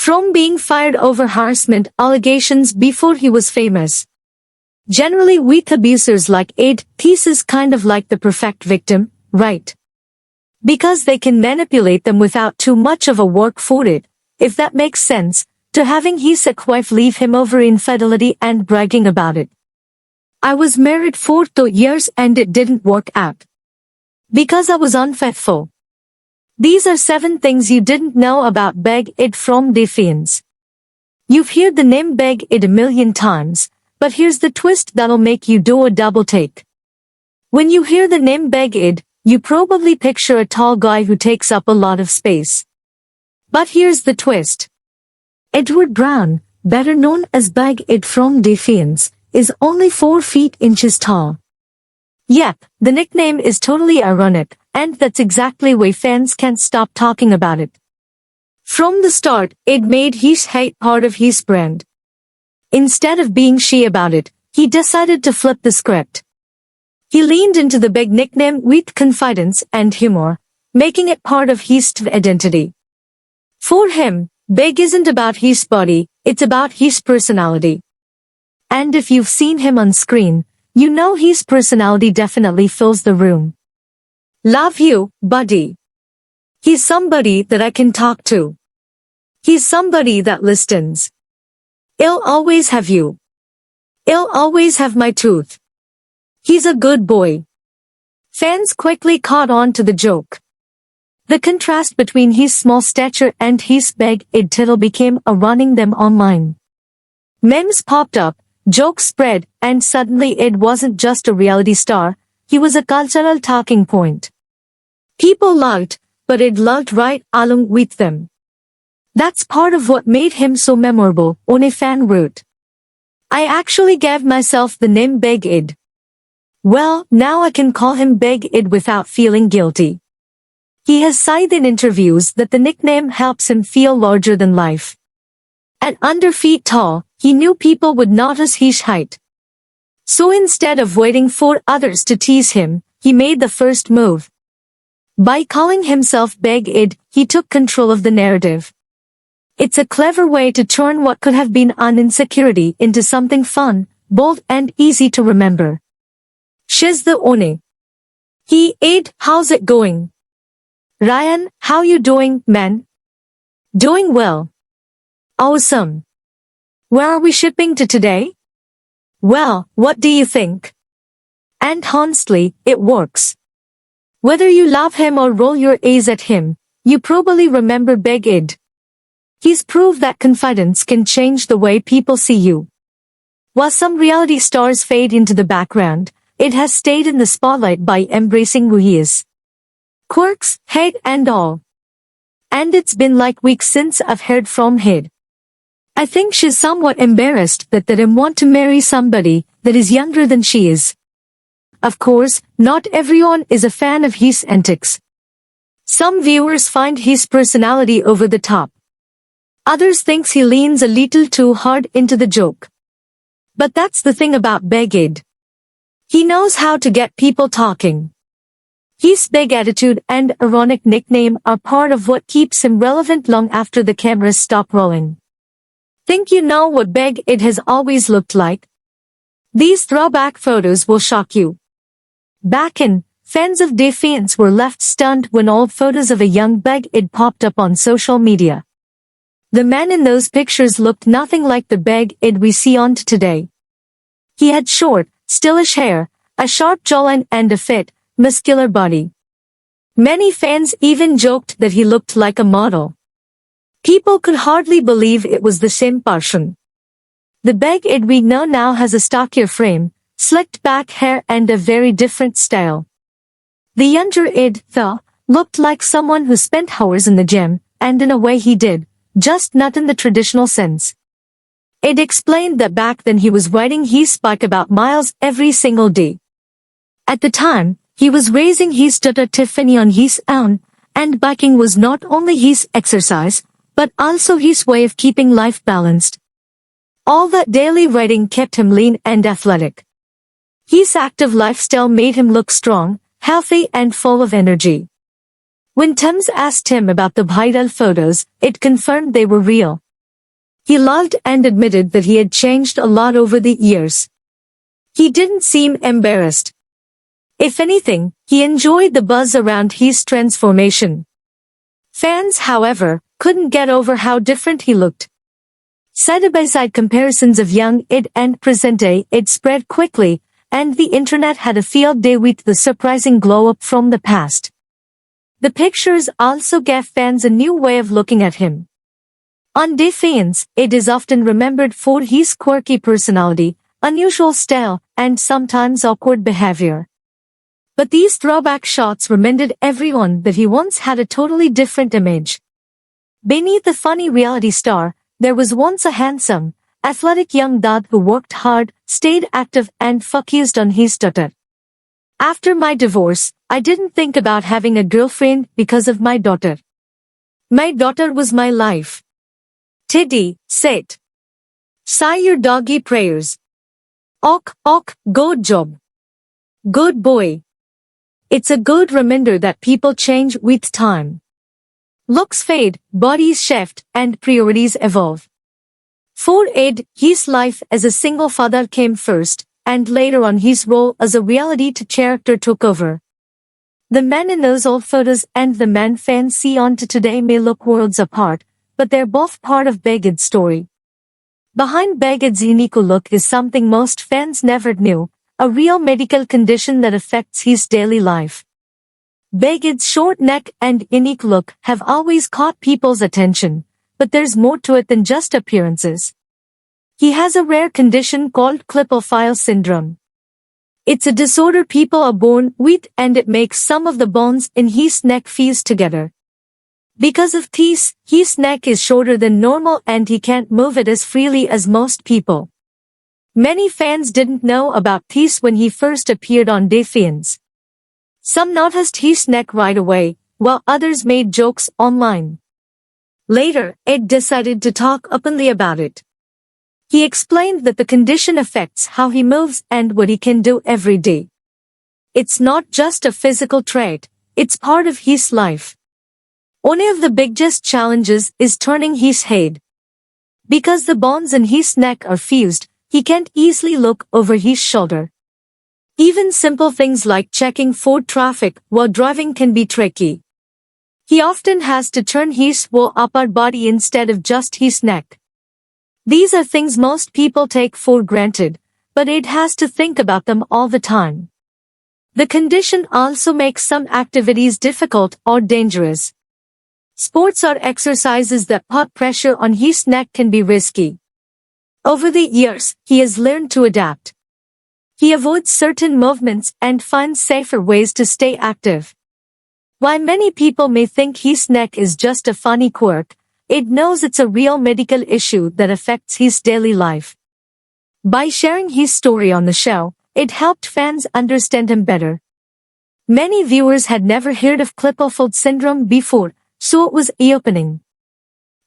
From being fired over harassment allegations before he was famous. Generally weak abusers like Ed, Thies is kind of like the perfect victim, right? Because they can manipulate them without too much of a work for it, if that makes sense, to having his ex-wife leave him over infidelity and bragging about it. I was married for 2 years and it didn't work out. Because I was unfaithful. These are 7 things you didn't know about Big Ed from Fiancé. You've heard the name Big Ed a million times, but here's the twist that'll make you do a double take. When you hear the name Big Ed, you probably picture a tall guy who takes up a lot of space. But here's the twist. Edward Brown, better known as Big Ed from Fiancé, is only 4 feet inches tall. Yep, the nickname is totally ironic, and that's exactly why fans can't stop talking about it. From the start, Ed made his hate part of his brand. Instead of being shy about it, he decided to flip the script. He leaned into the big nickname with confidence and humor, making it part of his identity. For him, Big isn't about his body, it's about his personality. And if you've seen him on screen, you know his personality definitely fills the room. Love you, buddy. He's somebody that I can talk to. He's somebody that listens. I'll always have you. I'll always have my tooth. He's a good boy. Fans quickly caught on to the joke. The contrast between his small stature and his big Ed title became a running them online. Memes popped up, jokes spread, and suddenly Ed wasn't just a reality star, he was a cultural talking point. People loved, but Ed loved right along with them. That's part of what made him so memorable, on a fan wrote. I actually gave myself the name Big Ed. Well, now I can call him Big Ed without feeling guilty. He has said in interviews that the nickname helps him feel larger than life. At under feet tall, he knew people would notice his height. So instead of waiting for others to tease him, he made the first move. By calling himself Big Ed, he took control of the narrative. It's a clever way to turn what could have been an insecurity into something fun, bold and easy to remember. She's the one. Hey Ed, how's it going? Ryan, how you doing, man? Doing well. Awesome. Where are we shipping to today? Well, what do you think? And honestly, it works. Whether you love him or roll your eyes at him, you probably remember Big Ed. He's proved that confidence can change the way people see you. While some reality stars fade into the background, Ed has stayed in the spotlight by embracing who he is. Quirks, hate and all. And it's been like weeks since I've heard from Ed. I think she's somewhat embarrassed that they didn't want to marry somebody that is younger than she is. Of course, not everyone is a fan of his antics. Some viewers find his personality over the top. Others thinks he leans a little too hard into the joke. But that's the thing about Big Ed. He knows how to get people talking. His big attitude and ironic nickname are part of what keeps him relevant long after the cameras stop rolling. Think you know what Big Ed has always looked like? These throwback photos will shock you. Back in, fans of Fiancé were left stunned when old photos of a young Big Ed popped up on social media. The man in those pictures looked nothing like the Big Ed we see on today. He had short, stylish hair, a sharp jawline and a fit, muscular body. Many fans even joked that he looked like a model. People could hardly believe it was the same person. The Big Ed we know now has a stockier frame, slicked back hair and a very different style. The younger Ed, though, looked like someone who spent hours in the gym, and in a way he did, just not in the traditional sense. Ed explained that back then he was riding his bike about miles every single day. At the time, he was raising his daughter Tiffany on his own, and biking was not only his exercise, but also his way of keeping life balanced. All that daily riding kept him lean and athletic. His active lifestyle made him look strong, healthy and full of energy. When Thames asked him about the viral photos, it confirmed they were real. He laughed and admitted that he had changed a lot over the years. He didn't seem embarrassed. If anything, he enjoyed the buzz around his transformation. Fans, however, couldn't get over how different he looked. Side-by-side comparisons of young Ed and present-day Ed spread quickly, and the internet had a field day with the surprising glow-up from the past. The pictures also gave fans a new way of looking at him. On Fiancé, Ed is often remembered for his quirky personality, unusual style, and sometimes awkward behavior. But these throwback shots reminded everyone that he once had a totally different image. Beneath the funny reality star, there was once a handsome, athletic young dad who worked hard, stayed active, and focused on his daughter. After my divorce, I didn't think about having a girlfriend because of my daughter. My daughter was my life. Teddy said. Say your doggy prayers. Ok, good job. Good boy. It's a good reminder that people change with time. Looks fade, bodies shift, and priorities evolve. For Ed, his life as a single father came first, and later on his role as a reality character took over. The men in those old photos and the men fans see on to today may look worlds apart, but they're both part of Ed's story. Behind Ed's unique look is something most fans never knew, a real medical condition that affects his daily life. Ed's short neck and unique look have always caught people's attention, but there's more to it than just appearances. He has a rare condition called Klippel-Feil syndrome. It's a disorder people are born with and it makes some of the bones in his neck fuse together. Because of this, his neck is shorter than normal and he can't move it as freely as most people. Many fans didn't know about this when he first appeared on Fiancé. Some noticed his neck right away, while others made jokes online. Later, Ed decided to talk openly about it. He explained that the condition affects how he moves and what he can do every day. It's not just a physical trait, it's part of his life. One of the biggest challenges is turning his head. Because the bones in his neck are fused, he can't easily look over his shoulder. Even simple things like checking for traffic while driving can be tricky. He often has to turn his whole upper body instead of just his neck. These are things most people take for granted, but Ed has to think about them all the time. The condition also makes some activities difficult or dangerous. Sports or exercises that put pressure on his neck can be risky. Over the years, he has learned to adapt. He avoids certain movements and finds safer ways to stay active. While many people may think his neck is just a funny quirk, Ed knows it's a real medical issue that affects his daily life. By sharing his story on the show, it helped fans understand him better. Many viewers had never heard of Klippel-Feil syndrome before, so it was eye-opening.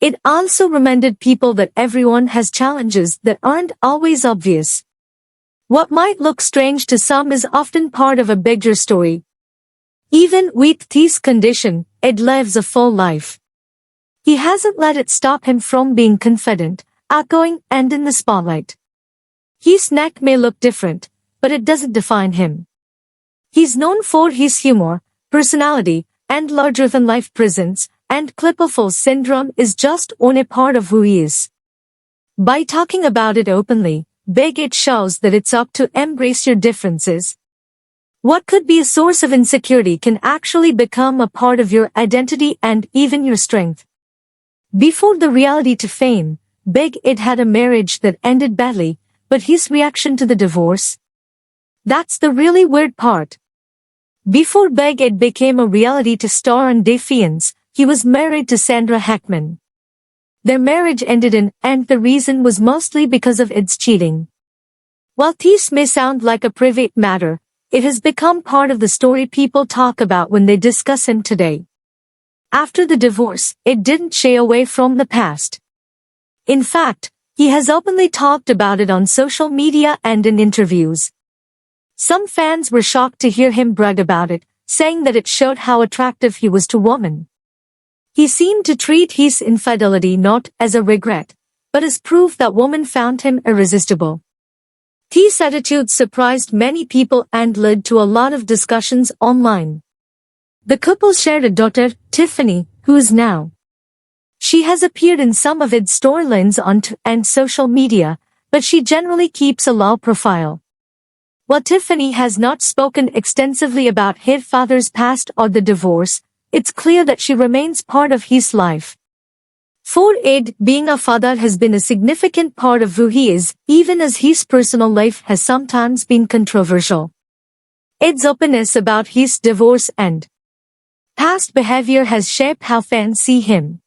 It also reminded people that everyone has challenges that aren't always obvious. What might look strange to some is often part of a bigger story. Even with this condition, Ed lives a full life. He hasn't let it stop him from being confident, outgoing, and in the spotlight. His neck may look different, but it doesn't define him. He's known for his humor, personality, and larger-than-life presence, and Klippel-Feil syndrome is just one part of who he is. By talking about it openly, Ed shows that it's up to embrace your differences. What could be a source of insecurity can actually become a part of your identity and even your strength. Before the reality to fame, Ed had a marriage that ended badly, but his reaction to the divorce? That's the really weird part. Before Ed became a reality to star on Fiancé, he was married to Sandra Heckman. Their marriage ended and the reason was mostly because of Ed's cheating. While this may sound like a private matter, it has become part of the story people talk about when they discuss him today. After the divorce, Ed didn't shy away from the past. In fact, he has openly talked about it on social media and in interviews. Some fans were shocked to hear him brag about it, saying that it showed how attractive he was to women. He seemed to treat his infidelity not as a regret, but as proof that woman found him irresistible. His attitude surprised many people and led to a lot of discussions online. The couple shared a daughter, Tiffany, who is now. She has appeared in some of its storylines on and social media, but she generally keeps a low profile. While Tiffany has not spoken extensively about his father's past or the divorce, it's clear that she remains part of his life. For Ed, being a father has been a significant part of who he is, even as his personal life has sometimes been controversial. Ed's openness about his divorce and past behavior has shaped how fans see him.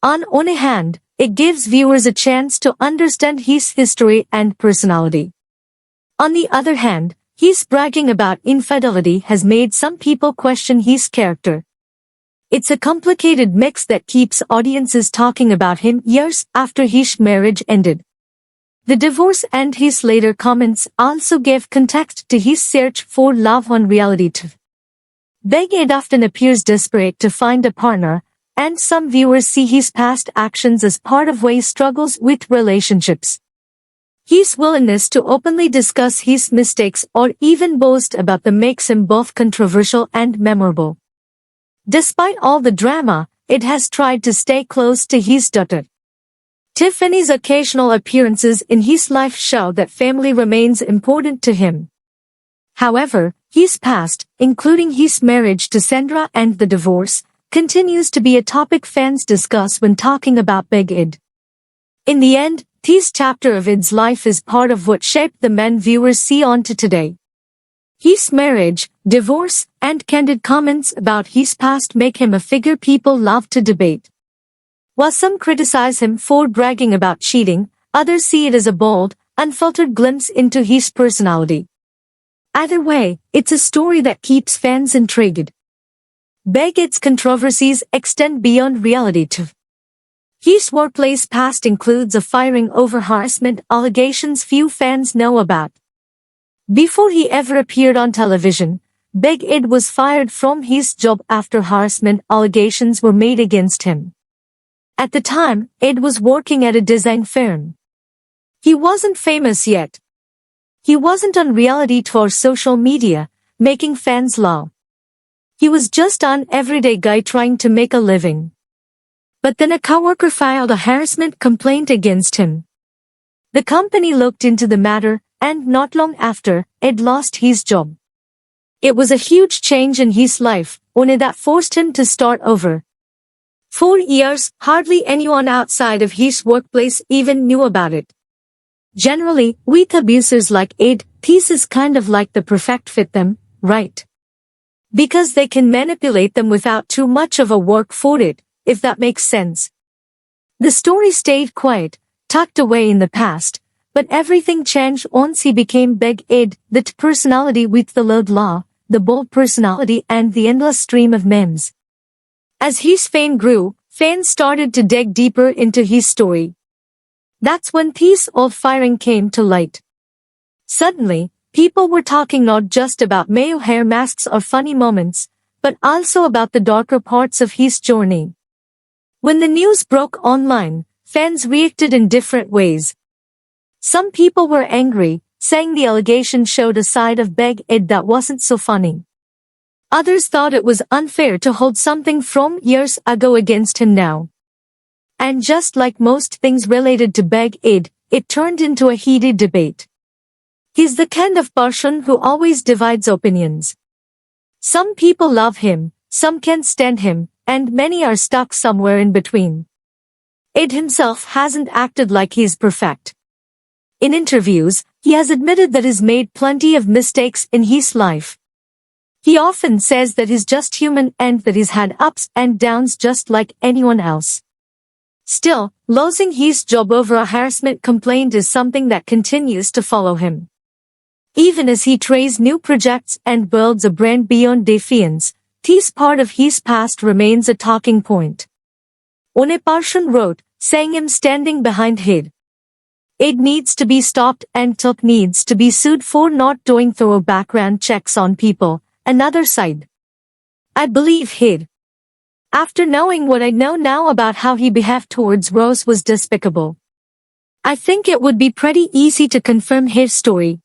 On one hand, it gives viewers a chance to understand his history and personality. On the other hand, his bragging about infidelity has made some people question his character. It's a complicated mix that keeps audiences talking about him years after his marriage ended. The divorce and his later comments also gave context to his search for love on reality TV. Big Ed often appears desperate to find a partner, and some viewers see his past actions as part of his struggles with relationships. His willingness to openly discuss his mistakes or even boast about them makes him both controversial and memorable. Despite all the drama, Ed has tried to stay close to his daughter. Tiffany's occasional appearances in his life show that family remains important to him. However, his past, including his marriage to Sandra and the divorce, continues to be a topic fans discuss when talking about Big Ed. In the end, this chapter of Ed's life is part of what shaped the men viewers see on to today. His marriage, divorce, and candid comments about his past make him a figure people love to debate. While some criticize him for bragging about cheating, others see it as a bold, unfiltered glimpse into his personality. Either way, it's a story that keeps fans intrigued. Big Ed's controversies extend beyond reality TV. His workplace past includes a firing over harassment allegations few fans know about. Before he ever appeared on television, Big Ed was fired from his job after harassment allegations were made against him. At the time, Ed was working at a design firm. He wasn't famous yet. He wasn't on reality TV or social media, making fans laugh. He was just an everyday guy trying to make a living. But then a coworker filed a harassment complaint against him. The company looked into the matter, and not long after, Ed lost his job. It was a huge change in his life, one that forced him to start over. For years, hardly anyone outside of his workplace even knew about it. Generally, with abusers like Ed, this is kind of like the perfect fit them, right? Because they can manipulate them without too much of a work for it, if that makes sense. The story stayed quiet, tucked away in the past, but everything changed once he became Big Ed, the personality with the loud law, the bold personality and the endless stream of memes. As his fame grew, fans started to dig deeper into his story. That's when this old firing came to light. Suddenly, people were talking not just about mayo hair masks or funny moments, but also about the darker parts of his journey. When the news broke online, fans reacted in different ways. Some people were angry, saying the allegation showed a side of Big Ed that wasn't so funny. Others thought it was unfair to hold something from years ago against him now. And just like most things related to Big Ed, it turned into a heated debate. He's the kind of person who always divides opinions. Some people love him, some can't stand him, and many are stuck somewhere in between. Ed himself hasn't acted like he's perfect. In interviews, he has admitted that he's made plenty of mistakes in his life. He often says that he's just human and that he's had ups and downs just like anyone else. Still, losing his job over a harassment complaint is something that continues to follow him. Even as he tries new projects and builds a brand beyond defiance, this part of his past remains a talking point. One person wrote, saying him standing behind Ed. Ed needs to be stopped and Tuck needs to be sued for not doing thorough background checks on people. Another side. I believe Ed. After knowing what I know now about how he behaved towards Rose was despicable. I think it would be pretty easy to confirm his story.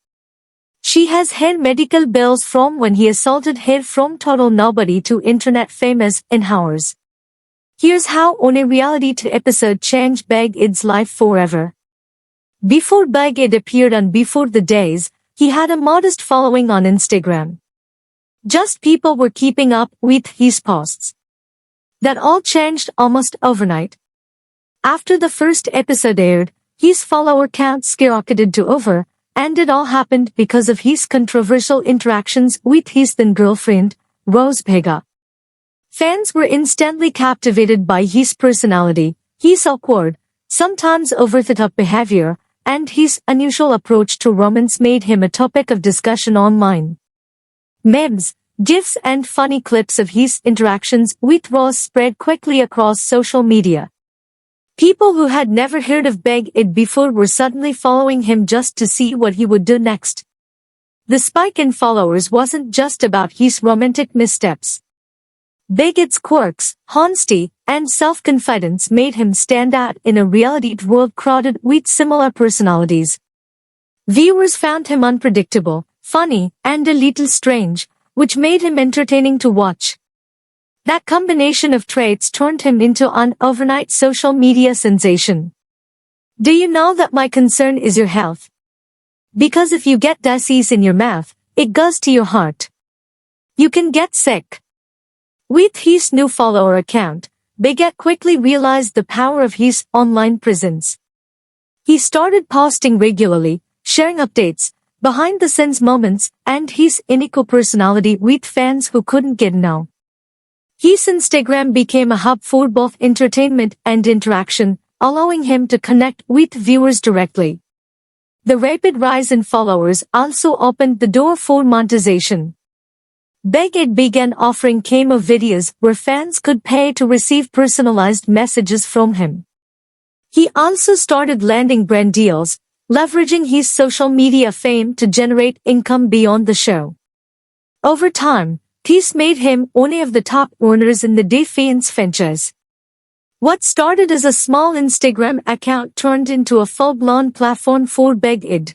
She has had medical bills from when he assaulted her from total nobody to internet famous in hours. Here's how on a reality to episode changed Big Id's life forever. Before Big Id appeared on Before the Days, he had a modest following on Instagram. Just people were keeping up with his posts. That all changed almost overnight. After the first episode aired, his follower count skyrocketed to over, and it all happened because of his controversial interactions with his then girlfriend, Rose Pega. Fans were instantly captivated by his personality, his awkward, sometimes over-the-top behavior, and his unusual approach to romance made him a topic of discussion online. Memes, GIFs and funny clips of his interactions with Rose spread quickly across social media. People who had never heard of Big Id before were suddenly following him just to see what he would do next. The spike in followers wasn't just about his romantic missteps. Big Id's quirks, honesty, and self-confidence made him stand out in a reality world crowded with similar personalities. Viewers found him unpredictable, funny, and a little strange, which made him entertaining to watch. That combination of traits turned him into an overnight social media sensation. Do you know that my concern is your health? Because if you get disease in your mouth, it goes to your heart. You can get sick. With his new follower account, Big Id quickly realized the power of his online presence. He started posting regularly, sharing updates, behind-the-scenes moments, and his unique personality with fans who couldn't get enough. His Instagram became a hub for both entertainment and interaction, allowing him to connect with viewers directly. The rapid rise in followers also opened the door for monetization. Big Id began offering cameo videos where fans could pay to receive personalized messages from him. He also started landing brand deals, leveraging his social media fame to generate income beyond the show. Over time, this made him one of the top earners in the Fiancé franchise. What started as a small Instagram account turned into a full-blown platform for Big Id.